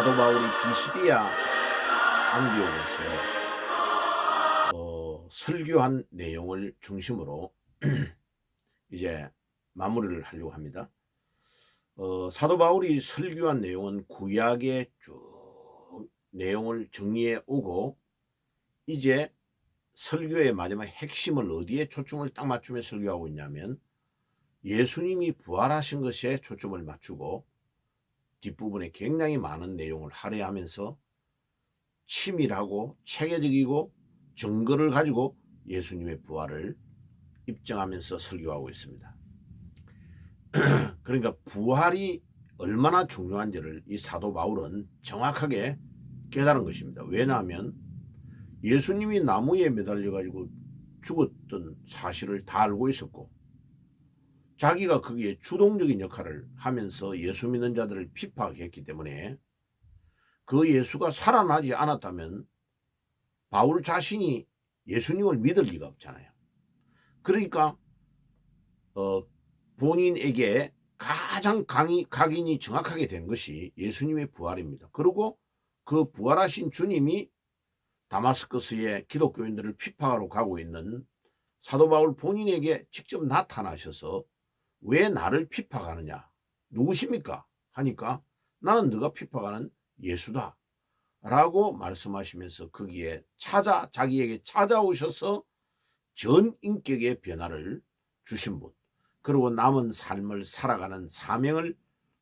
사도 바울이 비시디아 안디옥에서 설교한 내용을 중심으로 이제 마무리를 하려고 합니다. 사도 바울이 설교한 내용은 구약의 쭉 내용을 정리해 오고 이제 설교의 마지막 핵심을 어디에 초점을 딱 맞추며 설교하고 있냐면 예수님이 부활하신 것에 초점을 맞추고 뒷부분에 굉장히 많은 내용을 할애하면서 치밀하고 체계적이고 증거를 가지고 예수님의 부활을 입증하면서 설교하고 있습니다. 그러니까 부활이 얼마나 중요한지를 이 사도 바울은 정확하게 깨달은 것입니다. 왜냐하면 예수님이 나무에 매달려 가지고 죽었던 사실을 다 알고 있었고 자기가 거기에 주동적인 역할을 하면서 예수 믿는 자들을 핍박했기 때문에 그 예수가 살아나지 않았다면 바울 자신이 예수님을 믿을 리가 없잖아요. 그러니까 본인에게 가장 각인이 정확하게 된 것이 예수님의 부활입니다. 그리고 그 부활하신 주님이 다마스커스의 기독교인들을 핍박하러 가고 있는 사도 바울 본인에게 직접 나타나셔서 왜 나를 핍박하느냐, 누구십니까 하니까 나는 네가 핍박하는 예수다 라고 말씀하시면서 거기에 자기에게 찾아오셔서 전 인격의 변화를 주신 분, 그리고 남은 삶을 살아가는 사명을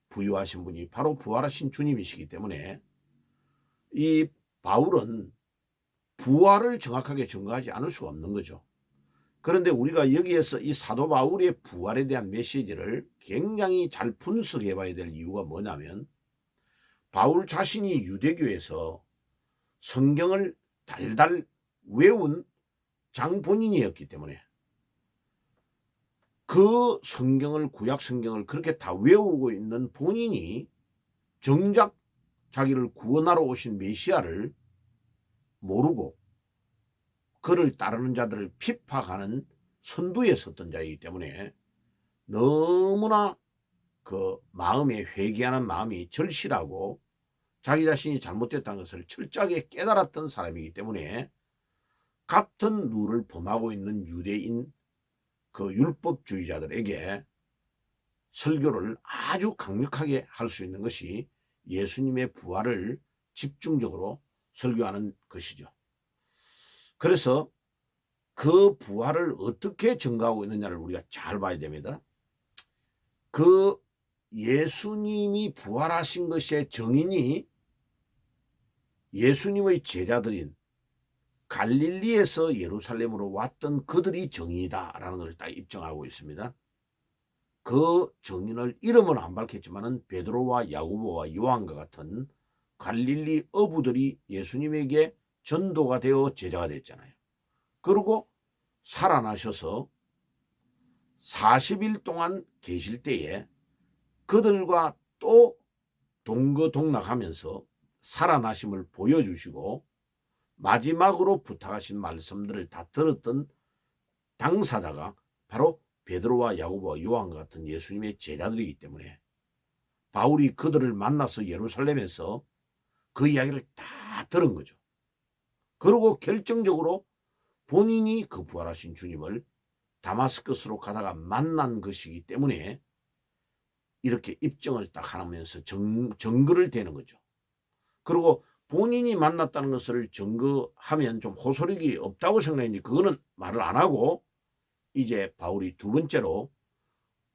부여하신 분이 바로 부활하신 주님이시기 때문에 이 바울은 부활을 정확하게 증거하지 않을 수가 없는 거죠. 그런데 우리가 여기에서 이 사도 바울의 부활에 대한 메시지를 굉장히 잘 분석해 봐야 될 이유가 뭐냐면 바울 자신이 유대교에서 성경을 달달 외운 장본인이었기 때문에 그 성경을, 구약 성경을 그렇게 다 외우고 있는 본인이 정작 자기를 구원하러 오신 메시아를 모르고 그를 따르는 자들을 핍박하는 선두에 섰던 자이기 때문에 너무나 그 마음에 회개하는 마음이 절실하고 자기 자신이 잘못됐다는 것을 철저하게 깨달았던 사람이기 때문에 같은 룰을 범하고 있는 유대인 그 율법주의자들에게 설교를 아주 강력하게 할 수 있는 것이 예수님의 부활을 집중적으로 설교하는 것이죠. 그래서 그 부활을 어떻게 증거하고 있느냐를 우리가 잘 봐야 됩니다. 그 예수님이 부활하신 것의 정인이 예수님의 제자들인 갈릴리에서 예루살렘으로 왔던 그들이 정인이다라는 것을 딱 입증하고 있습니다. 그 정인을 이름은 안 밝혔지만은 베드로와 야고보와 요한과 같은 갈릴리 어부들이 예수님에게 전도가 되어 제자가 됐잖아요. 그리고 살아나셔서 40일 동안 계실 때에 그들과 또 동거동락하면서 살아나심을 보여주시고 마지막으로 부탁하신 말씀들을 다 들었던 당사자가 바로 베드로와 야고보와 요한과 같은 예수님의 제자들이기 때문에 바울이 그들을 만나서 예루살렘에서 그 이야기를 다 들은 거죠. 그리고 결정적으로 본인이 그 부활하신 주님을 다마스커스로 가다가 만난 것이기 때문에 이렇게 입증을 딱 하면서 증거를 대는 거죠. 그리고 본인이 만났다는 것을 증거하면 좀 호소력이 없다고 생각했는데 그거는 말을 안 하고 이제 바울이 두 번째로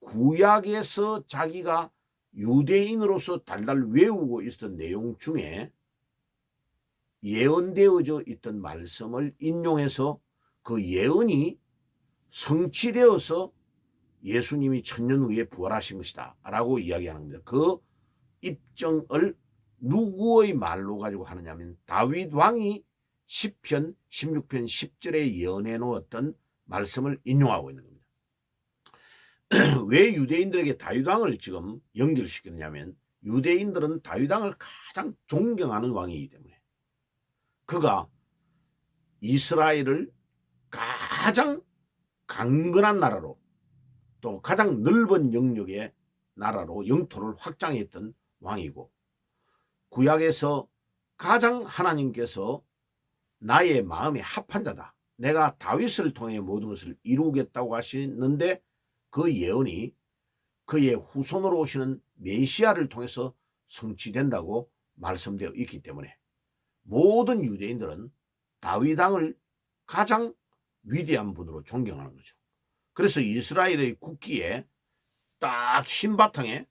구약에서 자기가 유대인으로서 달달 외우고 있었던 내용 중에 예언되어져 있던 말씀을 인용해서 그 예언이 성취되어서 예수님이 천년 후에 부활하신 것이다 라고 이야기하는 겁니다. 그 입증을 누구의 말로 가지고 하느냐 하면 다윗 왕이 시편 16편 10절에 예언해 놓았던 말씀을 인용하고 있는 겁니다. 왜 유대인들에게 다윗 왕을 지금 연결시키느냐면 유대인들은 다윗 왕을 가장 존경하는 왕이기 때문에 그가 이스라엘을 가장 강건한 나라로 또 가장 넓은 영역의 나라로 영토를 확장했던 왕이고 구약에서 가장 하나님께서 나의 마음에 합한 자다, 내가 다윗을 통해 모든 것을 이루겠다고 하시는데 그 예언이 그의 후손으로 오시는 메시아를 통해서 성취된다고 말씀되어 있기 때문에 모든 유대인들은 다윗 왕을 가장 위대한 분으로 존경하는 거죠. 그래서 이스라엘의 국기에 딱 흰 바탕에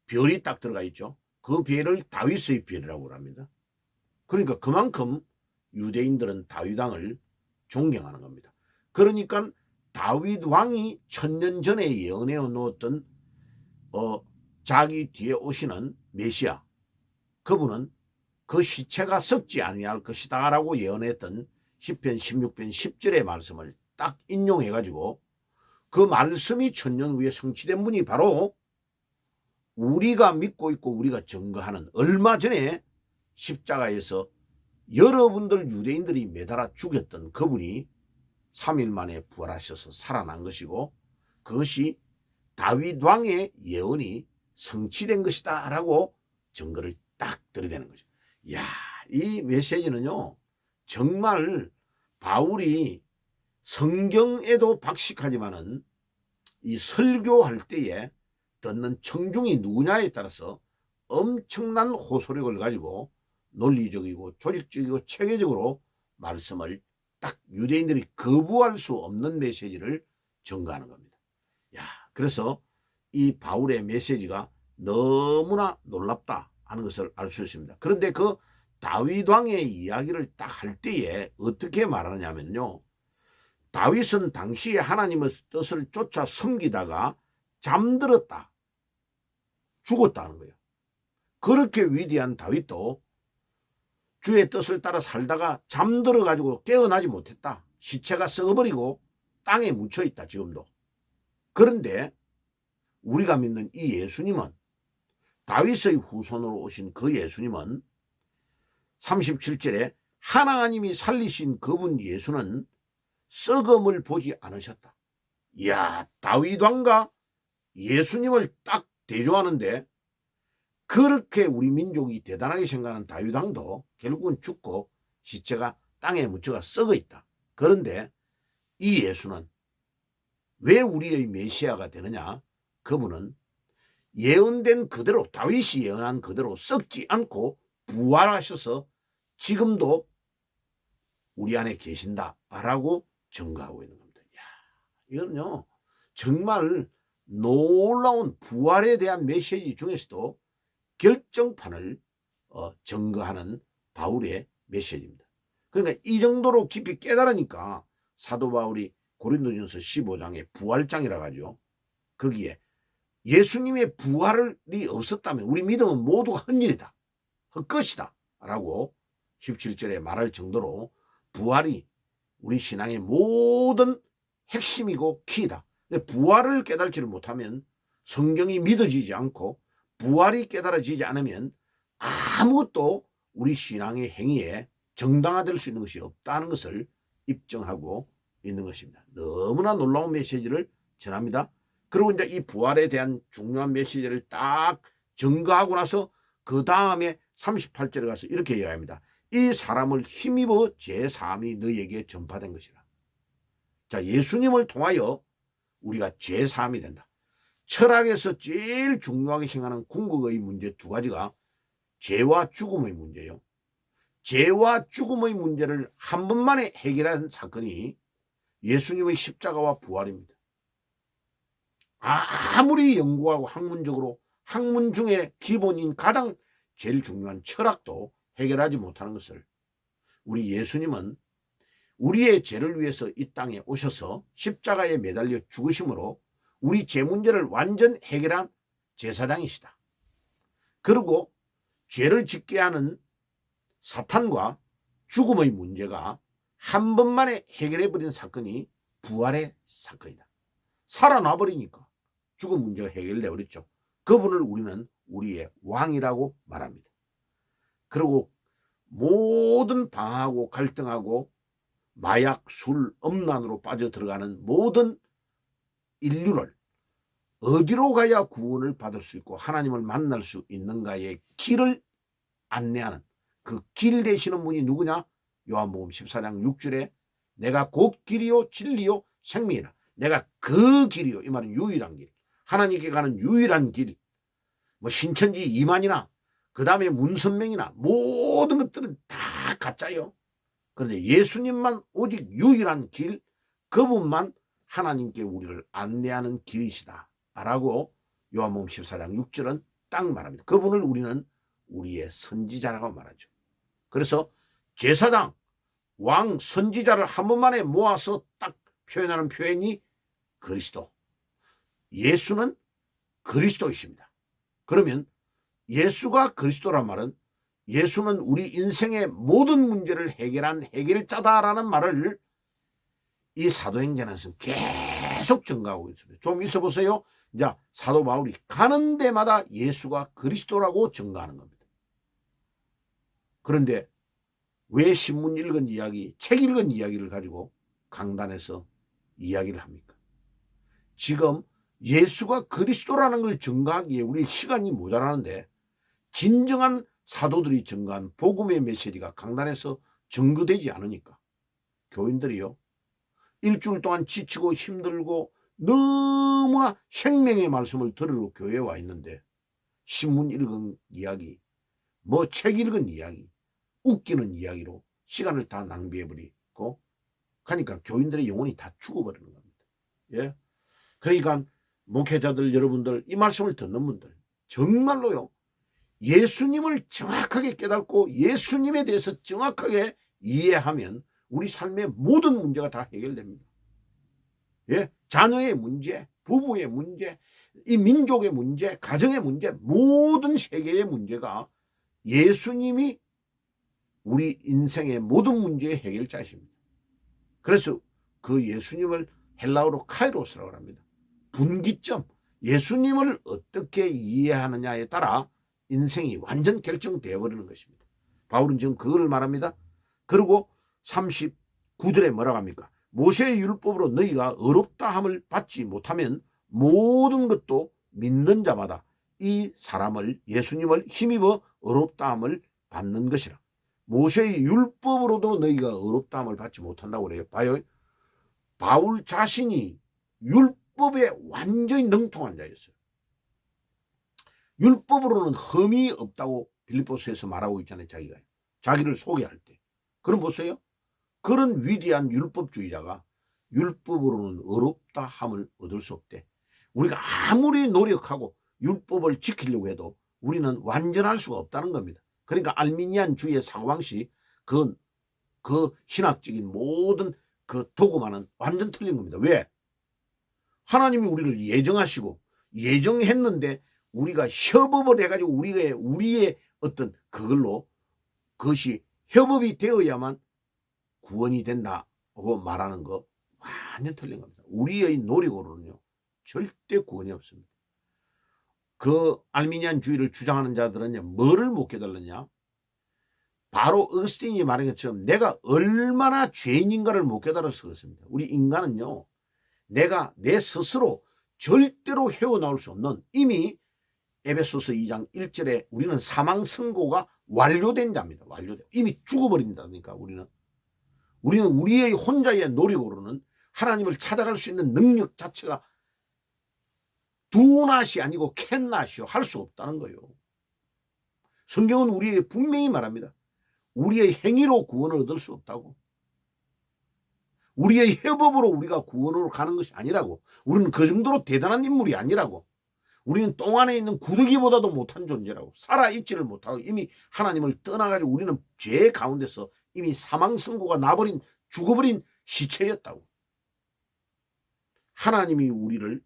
별이 딱 들어가 있죠. 그 별을 다윗의 별이라고 합니다. 그러니까 그만큼 유대인들은 다윗 왕을 존경하는 겁니다. 그러니까 다윗 왕이 1000년 전에 예언해 놓았던 자기 뒤에 오시는 메시아, 그분은 그 시체가 썩지 아니할 것이다 라고 예언했던 시편 16편 10절의 말씀을 딱 인용해 가지고 그 말씀이 1000년 후에 성취된 분이 바로 우리가 믿고 있고 우리가 증거하는, 얼마 전에 십자가에서 여러분들 유대인들이 매달아 죽였던 그분이 3일 만에 부활하셔서 살아난 것이고, 그것이 다윗 왕의 예언이 성취된 것이다 라고 증거를 딱 들이대는 거죠. 이야, 이 메시지는요, 정말 바울이 성경에도 박식하지만은 이 설교할 때에 듣는 청중이 누구냐에 따라서 엄청난 호소력을 가지고 논리적이고 조직적이고 체계적으로 말씀을 딱 유대인들이 거부할 수 없는 메시지를 전가하는 겁니다. 야, 그래서 이 바울의 메시지가 너무나 놀랍다 하는 것을 알 수 있습니다. 그런데 그 다윗 왕의 이야기를 딱 할 때에 어떻게 말하느냐면요, 다윗은 당시에 하나님의 뜻을 쫓아 섬기다가 잠들었다, 죽었다는 거예요. 그렇게 위대한 다윗도 주의 뜻을 따라 살다가 잠들어 가지고 깨어나지 못했다. 시체가 썩어버리고 땅에 묻혀있다 지금도. 그런데 우리가 믿는 이 예수님은, 다윗의 후손으로 오신 그 예수님은 37절에 하나님이 살리신 그분 예수는 썩음을 보지 않으셨다. 이야, 다윗 왕과 예수님을 딱 대조하는데, 그렇게 우리 민족이 대단하게 생각하는 다윗 왕도 결국은 죽고 시체가 땅에 묻혀가 썩어 있다. 그런데 이 예수는 왜 우리의 메시아가 되느냐? 그분은 예언된 그대로, 다윗이 예언한 그대로 썩지 않고 부활하셔서 지금도 우리 안에 계신다라고 증거하고 있는 겁니다. 이야, 이거는요, 정말 놀라운 부활에 대한 메시지 중에서도 결정판을 증거하는 바울의 메시지입니다. 그러니까 이 정도로 깊이 깨달으니까 사도 바울이 고린도전서 15장에 부활장이라고 하죠. 거기에 예수님의 부활이 없었다면 우리 믿음은 모두가 헛일이다, 헛것이다 라고 17절에 말할 정도로 부활이 우리 신앙의 모든 핵심이고 키이다. 부활을 깨달지를 못하면, 성경이 믿어지지 않고 부활이 깨달아지지 않으면 아무것도 우리 신앙의 행위에 정당화될 수 있는 것이 없다는 것을 입증하고 있는 것입니다. 너무나 놀라운 메시지를 전합니다. 그리고 이제 이 부활에 대한 중요한 메시지를 딱 증거하고 나서 그 다음에 38절에 가서 이렇게 이야기합니다. 이 사람을 힘입어 제3이 너희에게 전파된 것이라. 자, 예수님을 통하여 우리가 제3이 된다. 철학에서 제일 중요하게 생각하는 궁극의 문제 두 가지가 죄와 죽음의 문제예요. 죄와 죽음의 문제를 한 번만에 해결한 사건이 예수님의 십자가와 부활입니다. 아무리 연구하고 학문적으로, 학문 중에 기본인 가장 제일 중요한 철학도 해결하지 못하는 것을, 우리 예수님은 우리의 죄를 위해서 이 땅에 오셔서 십자가에 매달려 죽으심으로 우리 죄 문제를 완전 해결한 제사장이시다. 그리고 죄를 짓게 하는 사탄과 죽음의 문제가 한 번만에 해결해버린 사건이 부활의 사건이다. 살아나 버리니까 죽음 문제가 해결되어 버렸죠. 그분을 우리는 우리의 왕이라고 말합니다. 그리고 모든 방하고 갈등하고 마약, 술, 음란으로 빠져들어가는 모든 인류를 어디로 가야 구원을 받을 수 있고 하나님을 만날 수 있는가의 길을 안내하는 그 길 되시는 분이 누구냐? 요한복음 14장 6절에 내가 곧 길이요 진리요 생명이라. 내가 그 길이요. 이 말은 유일한 길. 하나님께 가는 유일한 길. 뭐 신천지 이만이나 그 다음에 문선명이나 모든 것들은 다 가짜요. 그런데 예수님만 오직 유일한 길, 그분만 하나님께 우리를 안내하는 길이시다 라고 요한복음 14장 6절은 딱 말합니다. 그분을 우리는 우리의 선지자라고 말하죠. 그래서 제사장, 왕, 선지자를 한 번만에 모아서 딱 표현하는 표현이 그리스도. 예수는 그리스도이십니다. 그러면 예수가 그리스도란 말은 예수는 우리 인생의 모든 문제를 해결한 해결자다라는 말을 이 사도행전에서 계속 증가하고 있습니다. 좀 있어 보세요. 자, 사도 바울이 가는 데마다 예수가 그리스도라고 증가하는 겁니다. 그런데 왜 신문 읽은 이야기, 책 읽은 이야기를 가지고 강단에서 이야기를 합니까? 지금 예수가 그리스도라는 걸 증가하기에 우리 시간이 모자라는데 진정한 사도들이 증가한 복음의 메시지가 강단에서 증거되지 않으니까 교인들이요, 일주일 동안 지치고 힘들고 너무나 생명의 말씀을 들으러 교회에 와 있는데 신문 읽은 이야기, 뭐 책 읽은 이야기, 웃기는 이야기로 시간을 다 낭비해버리고 가니까 교인들의 영혼이 다 죽어버리는 겁니다. 예? 그러니까 목회자들 여러분들, 이 말씀을 듣는 분들 정말로요, 예수님을 정확하게 깨닫고 예수님에 대해서 정확하게 이해하면 우리 삶의 모든 문제가 다 해결됩니다. 예? 자녀의 문제, 부부의 문제, 이 민족의 문제, 가정의 문제, 모든 세계의 문제가 예수님이 우리 인생의 모든 문제의 해결자이십니다. 그래서 그 예수님을 헬라어로 카이로스라고 합니다. 분기점, 예수님을 어떻게 이해하느냐에 따라 인생이 완전 결정되어 버리는 것입니다. 바울은 지금 그걸 말합니다. 그리고 39절에 뭐라고 합니까? 모세의 율법으로 너희가 의롭다함을 받지 못하면 모든 것도 믿는 자마다 이 사람을, 예수님을 힘입어 의롭다함을 받는 것이라. 모세의 율법으로도 너희가 의롭다함을 받지 못한다고 그래요. 봐요. 바울 자신이 율법에 완전히 능통한 자였어요. 율법으로는 흠이 없다고 빌립보서에서 말하고 있잖아요. 자기를 소개할 때. 그럼 보세요. 그런 위대한 율법주의자가 율법으로는 의롭다함을 얻을 수 없대. 우리가 아무리 노력하고 율법을 지키려고 해도 우리는 완전할 수가 없다는 겁니다. 그러니까 알미니안주의의 사고방식, 그 신학적인 모든 그 도구만은 완전 틀린 겁니다. 왜? 하나님이 우리를 예정하시고 예정했는데 우리가 협업을 해가지고 우리의 어떤 그걸로 그것이 협업이 되어야만 구원이 된다고 말하는 거 완전 틀린 겁니다. 우리의 노력으로는요 절대 구원이 없습니다. 그 알미니안주의를 주장하는 자들은요 뭐를 못 깨달았냐? 바로 어거스틴이 말한 것처럼 내가 얼마나 죄인인가를 못 깨달아서 그렇습니다. 우리 인간은요 내가 내 스스로 절대로 헤어나올 수 없는, 이미 에베소서 2장 1절에 우리는 사망 선고가 완료된 자입니다. 완료된, 이미 죽어버린다니까. 우리는 우리의 혼자의 노력으로는 하나님을 찾아갈 수 있는 능력 자체가 두낫이 아니고 캔낫이요 할 수 없다는 거예요. 성경은 우리에게 분명히 말합니다. 우리의 행위로 구원을 얻을 수 없다고. 우리의 협업으로 우리가 구원으로 가는 것이 아니라고. 우리는 그 정도로 대단한 인물이 아니라고. 우리는 똥 안에 있는 구더기보다도 못한 존재라고. 살아있지를 못하고 이미 하나님을 떠나가지고 우리는 죄 가운데서 이미 사망 선고가 나버린, 죽어버린 시체였다고. 하나님이 우리를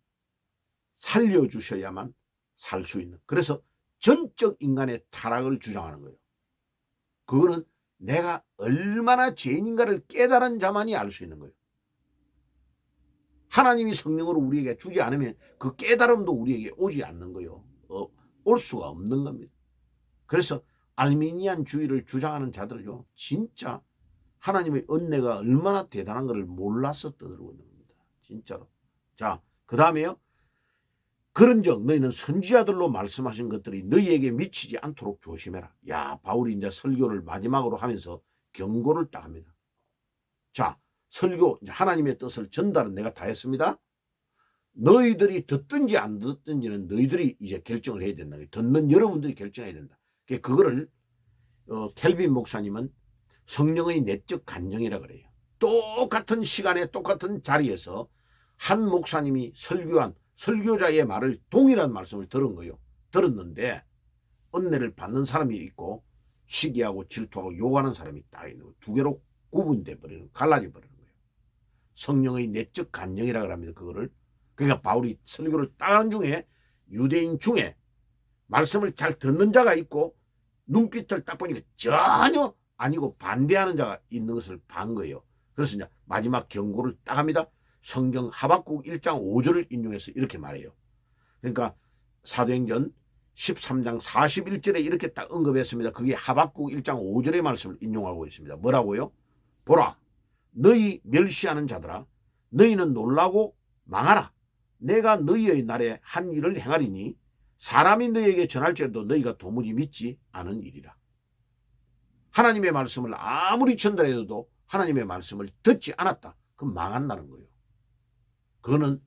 살려주셔야만 살 수 있는, 그래서 전적 인간의 타락을 주장하는 거예요. 그거는 내가 얼마나 죄인인가를 깨달은 자만이 알 수 있는 거예요. 하나님이 성령으로 우리에게 주지 않으면 그 깨달음도 우리에게 오지 않는 거예요. 올 수가 없는 겁니다. 그래서 알미니안주의를 주장하는 자들요 진짜 하나님의 은혜가 얼마나 대단한 것을 몰라서 떠들고 있는 겁니다. 진짜로. 자, 그 다음에요. 그런즉 너희는 선지자들로 말씀하신 것들이 너희에게 미치지 않도록 조심해라. 야, 바울이 이제 설교를 마지막으로 하면서 경고를 딱 합니다. 자, 설교, 하나님의 뜻을 전달은 내가 다 했습니다. 너희들이 듣든지 안 듣든지는 너희들이 이제 결정을 해야 된다. 듣는 여러분들이 결정해야 된다. 그거를 켈빈 목사님은 성령의 내적 간정이라 그래요. 똑같은 시간에 똑같은 자리에서 한 목사님이 설교한 설교자의 말을 동일한 말씀을 들은 거예요. 들었는데 은혜를 받는 사람이 있고 시기하고 질투하고 욕하는 사람이 딱 있는 거예요. 두 개로 구분돼 버리는, 갈라져 버리는 거예요. 성령의 내적 간정이라고 합니다. 그거를. 그러니까 바울이 설교를 딱 하는 중에 유대인 중에 말씀을 잘 듣는 자가 있고 눈빛을 딱 보니까 전혀 아니고 반대하는 자가 있는 것을 본 거예요. 그래서 이제 마지막 경고를 딱 합니다. 성경 하박국 1장 5절을 인용해서 이렇게 말해요. 그러니까 사도행전 13장 41절에 이렇게 딱 언급했습니다. 그게 하박국 1장 5절의 말씀을 인용하고 있습니다. 뭐라고요? 보라, 너희 멸시하는 자들아, 너희는 놀라고 망하라. 내가 너희의 날에 한 일을 행하리니 사람이 너희에게 전할지라도 너희가 도무지 믿지 않은 일이라. 하나님의 말씀을 아무리 전달해도 하나님의 말씀을 듣지 않았다. 그럼 망한다는 거예요. 그거는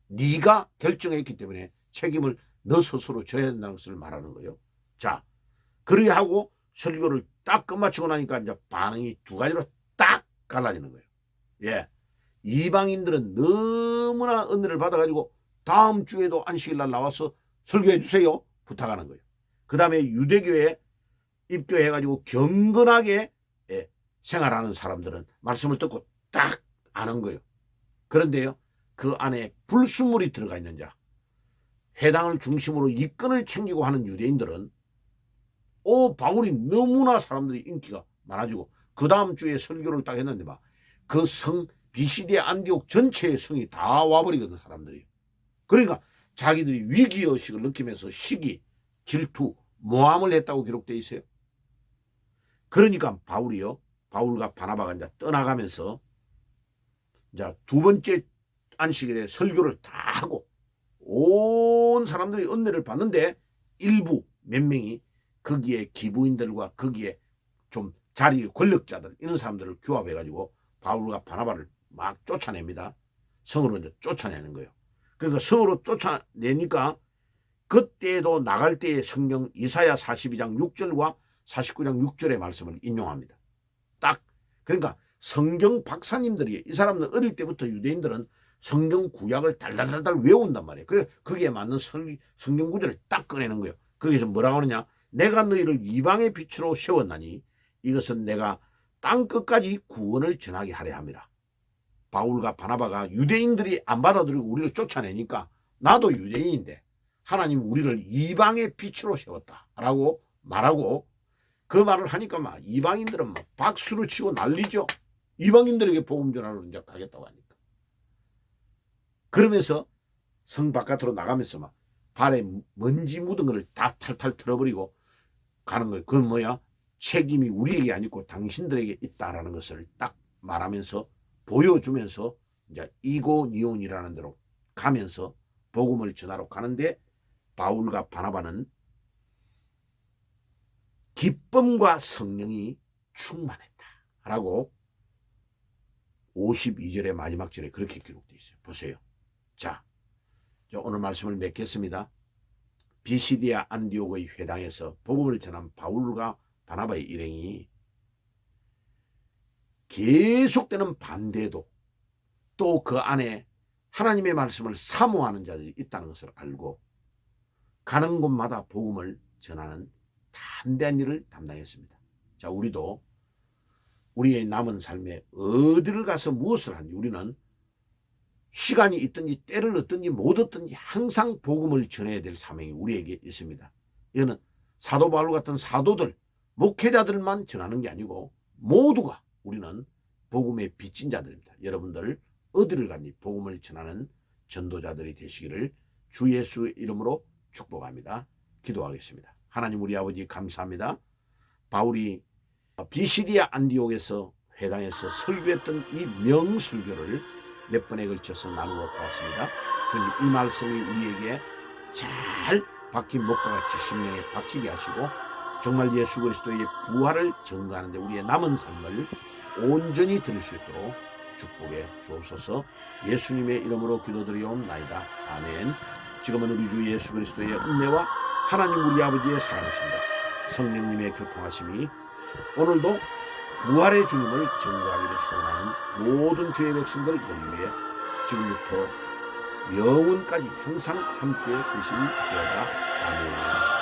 네가 결정했기 때문에 책임을 너 스스로 져야 된다는 것을 말하는 거예요. 자, 그래야 하고 설교를 딱 끝마치고 나니까 이제 반응이 두 가지로 딱 갈라지는 거예요. 예. 이방인들은 너무나 은혜를 받아가지고 다음 주에도 안식일 날 나와서 설교해 주세요 부탁하는 거예요. 그 다음에 유대교에 입교해가지고 경건하게 생활하는 사람들은 말씀을 듣고 딱 아는 거예요. 그런데요, 그 안에 불순물이 들어가 있는 자, 회당을 중심으로 입건을 챙기고 하는 유대인들은 바울이 너무나 사람들이 인기가 많아지고 그 다음 주에 설교를 딱 했는데 막 그 성 비시디아 안디옥 전체의 성이 다 와버리거든, 사람들이. 그러니까 자기들이 위기의식을 느끼면서 시기, 질투, 모함을 했다고 기록되어 있어요. 그러니까 바울과 바나바가 이제 떠나가면서 이제 두 번째 안식일에 설교를 다 하고 온 사람들이 은혜를 받는데 일부 몇 명이 거기에 기부인들과 거기에 좀 자리 권력자들 이런 사람들을 규합해가지고 바울과 바나바를 막 쫓아냅니다. 성으로 이제 쫓아내는 거예요. 그러니까 성으로 쫓아내니까 그때도 나갈 때의 성경 이사야 42장 6절과 49장 6절의 말씀을 인용합니다. 딱 그러니까 성경 박사님들이, 이 사람들 어릴 때부터 유대인들은 성경 구약을 달달달달 외운단 말이에요. 그래 거기에 맞는 성경 구절을 딱 꺼내는 거예요. 거기서 뭐라고 하느냐? 내가 너희를 이방의 빛으로 세웠나니 이것은 내가 땅 끝까지 구원을 전하게 하려 함이라. 바울과 바나바가 유대인들이 안 받아들이고 우리를 쫓아내니까 나도 유대인인데 하나님 우리를 이방의 빛으로 세웠다라고 말하고, 그 말을 하니까 막 이방인들은 막 박수를 치고 난리죠. 이방인들에게 복음 전하러 이제 가겠다고 하니까. 그러면서 성 바깥으로 나가면서 막 발에 먼지 묻은 거를 다 탈탈 털어버리고 가는 거예요. 그건 뭐야? 책임이 우리에게 아니고 당신들에게 있다라는 것을 딱 말하면서 보여주면서 이제 이고니온이라는 데로 가면서 복음을 전하러 가는데 바울과 바나바는 기쁨과 성령이 충만했다라고 52절의 마지막 절에 그렇게 기록되어 있어요. 보세요. 자, 오늘 말씀을 맺겠습니다. 비시디아 안디옥의 회당에서 복음을 전한 바울과 바나바의 일행이 계속되는 반대도 또 그 안에 하나님의 말씀을 사모하는 자들이 있다는 것을 알고 가는 곳마다 복음을 전하는 담대한 일을 담당했습니다. 자, 우리도 우리의 남은 삶에 어디를 가서 무엇을 하는지 우리는 시간이 있든지 때를 얻든지 못 얻든지 항상 복음을 전해야 될 사명이 우리에게 있습니다. 이거는 사도 바울 같은 사도들, 목회자들만 전하는 게 아니고 모두가 우리는 복음의 빚진 자들입니다. 여러분들 어디를 가든지 복음을 전하는 전도자들이 되시기를 주 예수의 이름으로 축복합니다. 기도하겠습니다. 하나님 우리 아버지 감사합니다. 바울이 비시디아 안디옥에서 회당에서 설교했던 이 명설교를 몇 번에 걸쳐서 나누어 보았습니다. 주님, 이 말씀이 우리에게 잘 박힌 목과 같이 심령에 박히게 하시고 정말 예수 그리스도의 부활을 증거하는 데 우리의 남은 삶을 온전히 드릴 수 있도록 축복해 주옵소서. 예수님의 이름으로 기도드리옵나이다. 아멘. 지금은 우리 주 예수 그리스도의 은혜와 하나님 우리 아버지의 사랑하심과 성령님의 교통하심이 오늘도 부활의 주님을 증거하기를 소원하는 모든 주의 백성들 머리 위에 지금부터 영원까지 항상 함께 계실지어다. 아멘.